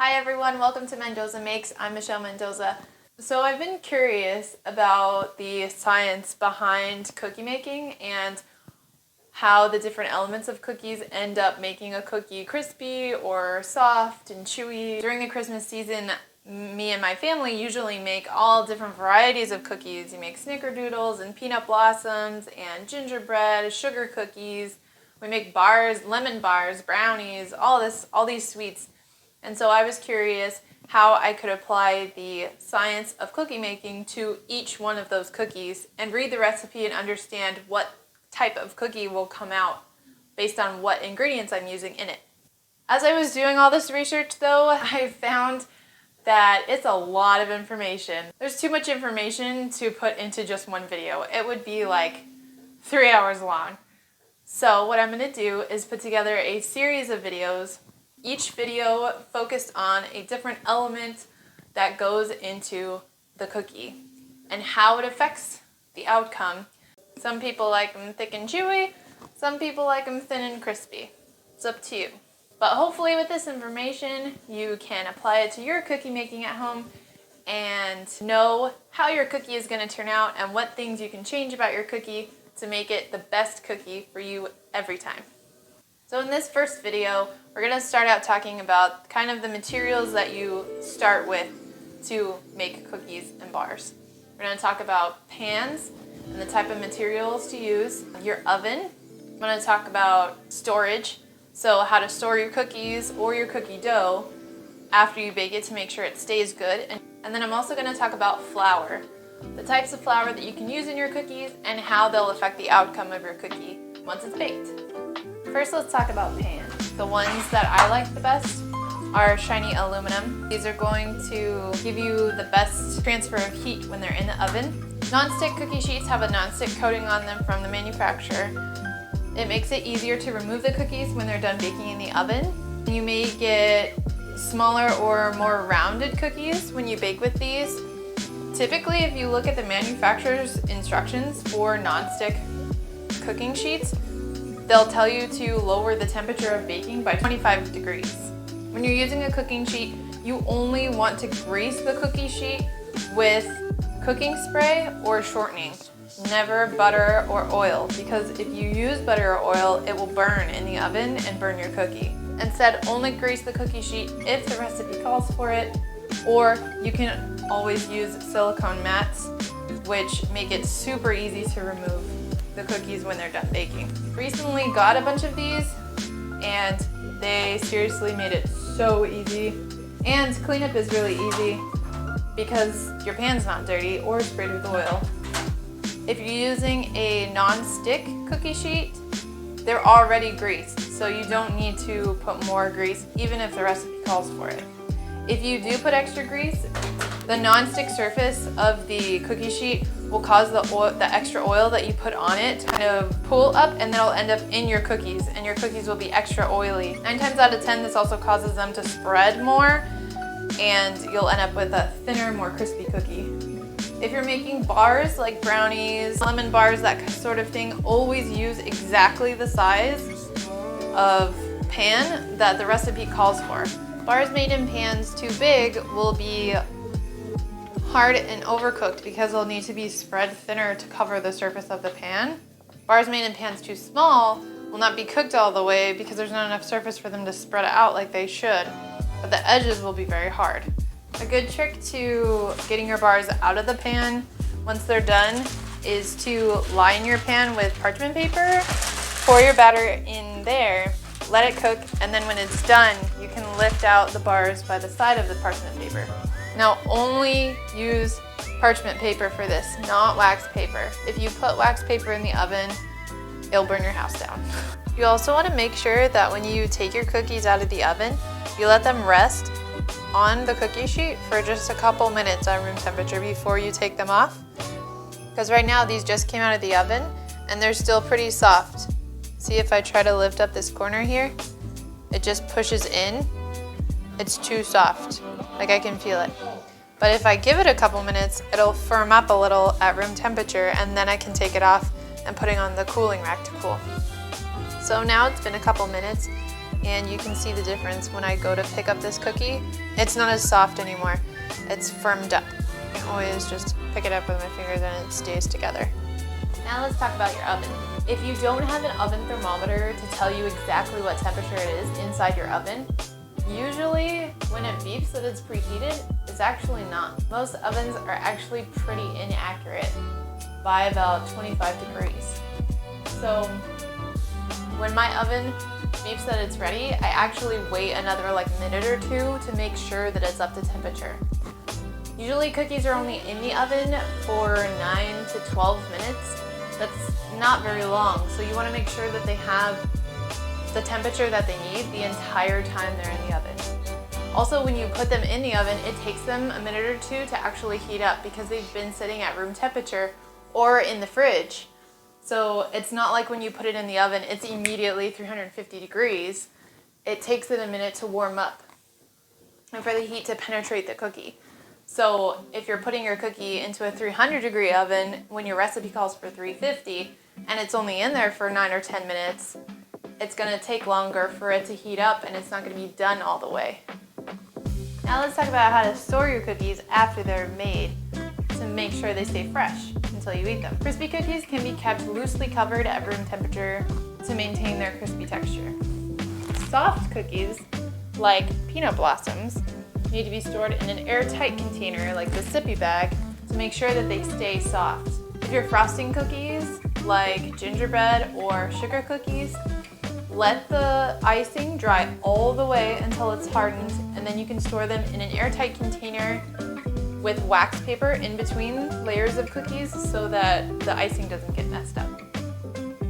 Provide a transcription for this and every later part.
Hi everyone, welcome to Mendoza Makes. I'm Michelle Mendoza. So I've been curious about the science behind cookie making and how the different elements of cookies end up making a cookie crispy or soft and chewy. During the Christmas season, me and my family usually make all different varieties of cookies. You make snickerdoodles and peanut blossoms and gingerbread, sugar cookies. We make bars, lemon bars, brownies, all these sweets. And so I was curious how I could apply the science of cookie making to each one of those cookies and read the recipe and understand what type of cookie will come out based on what ingredients I'm using in it. As I was doing all this research though, I found that it's a lot of information. There's too much information to put into just one video. It would be like 3 hours long. So what I'm going to do is put together a series of videos, each video focused on a different element that goes into the cookie and how it affects the outcome. Some people like them thick and chewy, some people like them thin and crispy. It's up to you. But hopefully with this information, you can apply it to your cookie making at home and know how your cookie is going to turn out and what things you can change about your cookie to make it the best cookie for you every time. So in this first video, we're going to start out talking about kind of the materials that you start with to make cookies and bars. We're going to talk about pans and the type of materials to use, your oven. I'm going to talk about storage, so how to store your cookies or your cookie dough after you bake it to make sure it stays good. And then I'm also going to talk about flour, the types of flour that you can use in your cookies and how they'll affect the outcome of your cookie once it's baked. First, let's talk about pans. The ones that I like the best are shiny aluminum. These are going to give you the best transfer of heat when they're in the oven. Non-stick cookie sheets have a non-stick coating on them from the manufacturer. It makes it easier to remove the cookies when they're done baking in the oven. You may get smaller or more rounded cookies when you bake with these. Typically, if you look at the manufacturer's instructions for non-stick cooking sheets, they'll tell you to lower the temperature of baking by 25 degrees. When you're using a cooking sheet, you only want to grease the cookie sheet with cooking spray or shortening, never butter or oil, because if you use butter or oil, it will burn in the oven and burn your cookie. Instead, only grease the cookie sheet if the recipe calls for it, or you can always use silicone mats, which make it super easy to remove the cookies when they're done baking. Recently got a bunch of these and they seriously made it so easy, and cleanup is really easy because your pan's not dirty or sprayed with oil. If you're using a non-stick cookie sheet, they're already greased, so you don't need to put more grease even if the recipe calls for it. If you do put extra grease, the non-stick surface of the cookie sheet will cause the extra oil that you put on it to kind of pool up, and that'll end up in your cookies, and your cookies will be extra oily. 9 times out of 10, this also causes them to spread more, and you'll end up with a thinner, more crispy cookie. If you're making bars like brownies, lemon bars, that sort of thing, always use exactly the size of pan that the recipe calls for. Bars made in pans too big will be hard and overcooked because they'll need to be spread thinner to cover the surface of the pan. Bars made in pans too small will not be cooked all the way because there's not enough surface for them to spread out like they should, but the edges will be very hard. A good trick to getting your bars out of the pan once they're done is to line your pan with parchment paper, pour your batter in there, let it cook, and then when it's done, you can lift out the bars by the side of the parchment paper. Now only use parchment paper for this, not wax paper. If you put wax paper in the oven, it'll burn your house down. You also want to make sure that when you take your cookies out of the oven, you let them rest on the cookie sheet for just a couple minutes at room temperature before you take them off. Because right now these just came out of the oven and they're still pretty soft. See, if I try to lift up this corner here, it just pushes in. It's too soft, like I can feel it. But if I give it a couple minutes, it'll firm up a little at room temperature, and then I can take it off and put it on the cooling rack to cool. So now it's been a couple minutes and you can see the difference when I go to pick up this cookie. It's not as soft anymore. It's firmed up. I can always just pick it up with my fingers and it stays together. Now let's talk about your oven. If you don't have an oven thermometer to tell you exactly what temperature it is inside your oven, usually when it beeps that it's preheated, it's actually not. Most ovens are actually pretty inaccurate by about 25 degrees. So when my oven beeps that it's ready, I actually wait another minute or two to make sure that it's up to temperature. Usually cookies are only in the oven for 9 to 12 minutes. That's not very long, so you want to make sure that they have the temperature that they need the entire time they're in the oven. Also, when you put them in the oven, it takes them a minute or two to actually heat up because they've been sitting at room temperature or in the fridge. So it's not like when you put it in the oven, it's immediately 350 degrees. It takes it a minute to warm up and for the heat to penetrate the cookie. So if you're putting your cookie into a 300 degree oven when your recipe calls for 350 and it's only in there for 9 or 10 minutes, it's going to take longer for it to heat up and it's not going to be done all the way. Now let's talk about how to store your cookies after they're made to make sure they stay fresh until you eat them. Crispy cookies can be kept loosely covered at room temperature to maintain their crispy texture. Soft cookies, like peanut blossoms, need to be stored in an airtight container like the sippy bag to make sure that they stay soft. If you're frosting cookies, like gingerbread or sugar cookies, let the icing dry all the way until it's hardened, and then you can store them in an airtight container with wax paper in between layers of cookies so that the icing doesn't get messed up.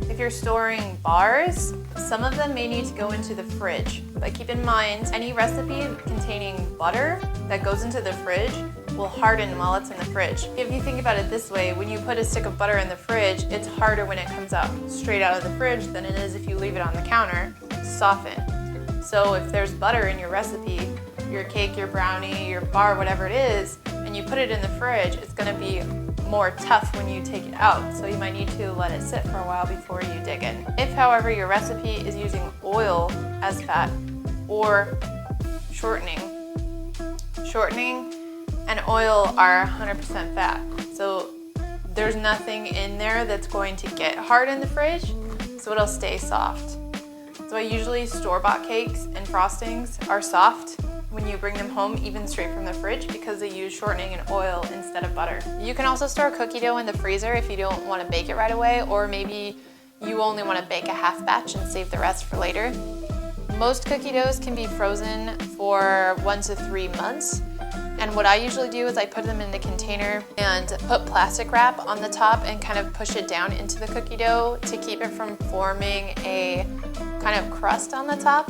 If you're storing bars, some of them may need to go into the fridge, but keep in mind any recipe containing butter that goes into the fridge will harden while it's in the fridge. If you think about it this way, when you put a stick of butter in the fridge, it's harder when it comes out straight out of the fridge than it is if you leave it on the counter to soften. So if there's butter in your recipe, your cake, your brownie, your bar, whatever it is, and you put it in the fridge, it's going to be more tough when you take it out, so you might need to let it sit for a while before you dig in. If, however, your recipe is using oil as fat or shortening and oil are 100% fat, so there's nothing in there that's going to get hard in the fridge, so it'll stay soft. So I usually store-bought cakes and frostings are soft when you bring them home, even straight from the fridge, because they use shortening and oil instead of butter. You can also store cookie dough in the freezer if you don't want to bake it right away, or maybe you only want to bake a half batch and save the rest for later. Most cookie doughs can be frozen for 1 to 3 months, and what I usually do is I put them in the container and put plastic wrap on the top and kind of push it down into the cookie dough to keep it from forming a kind of crust on the top.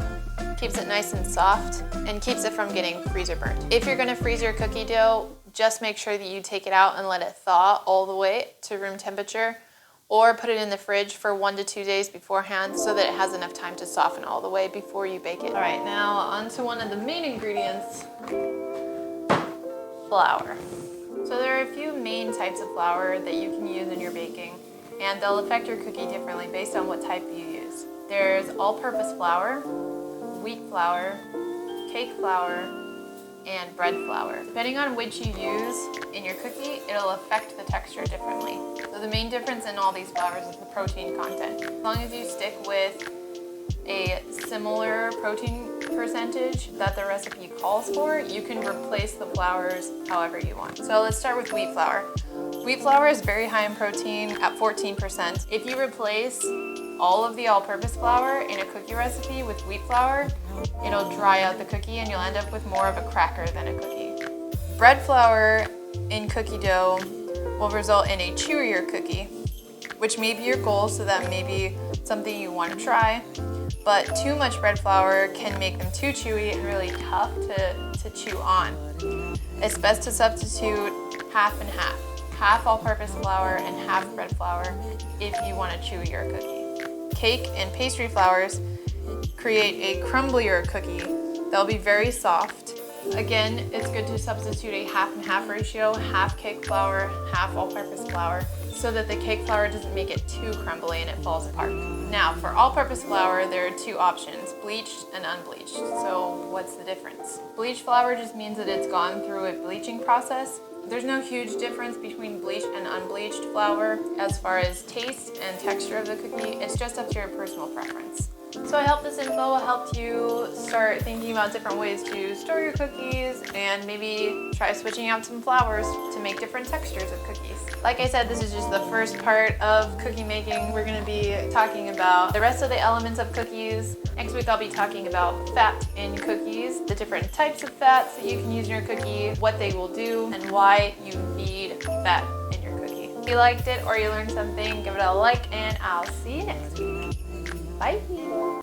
Keeps it nice and soft and keeps it from getting freezer burnt. If you're going to freeze your cookie dough, just make sure that you take it out and let it thaw all the way to room temperature, or put it in the fridge for 1 to 2 days beforehand so that it has enough time to soften all the way before you bake it. All right, now on to one of the main ingredients, flour. So there are a few main types of flour that you can use in your baking, and they'll affect your cookie differently based on what type you use. There's all-purpose flour, wheat flour, cake flour, and bread flour. Depending on which you use in your cookie, it'll affect the texture differently. So the main difference in all these flours is the protein content. As long as you stick with a similar protein percentage that the recipe calls for, you can replace the flours however you want. So let's start with wheat flour. Wheat flour is very high in protein at 14%. If you replace all of the all-purpose flour in a cookie recipe with wheat flour, it'll dry out the cookie and you'll end up with more of a cracker than a cookie. Bread flour in cookie dough will result in a chewier cookie, which may be your goal, so that may be something you want to try, but too much bread flour can make them too chewy and really tough to chew on. It's best to substitute half and half. Half all-purpose flour and half bread flour if you want a chewier cookie. Cake and pastry flours create a crumblier cookie. They'll be very soft. Again, it's good to substitute a half and half ratio, half cake flour, half all-purpose flour. so that the cake flour doesn't make it too crumbly and it falls apart. Now, for all-purpose flour, there are two options, bleached and unbleached. So what's the difference? Bleached flour just means that it's gone through a bleaching process. There's no huge difference between bleached and unbleached flour as far as taste and texture of the cookie. It's just up to your personal preference. So I hope this info helped you start thinking about different ways to store your cookies and maybe try switching out some flours to make different textures of cookies. Like I said, this is just the first part of cookie making. We're going to be talking about the rest of the elements of cookies. Next week I'll be talking about fat in cookies, the different types of fats that you can use in your cookie, what they will do, and why you need fat in your cookie. If you liked it or you learned something, give it a like and I'll see you next week. Bye!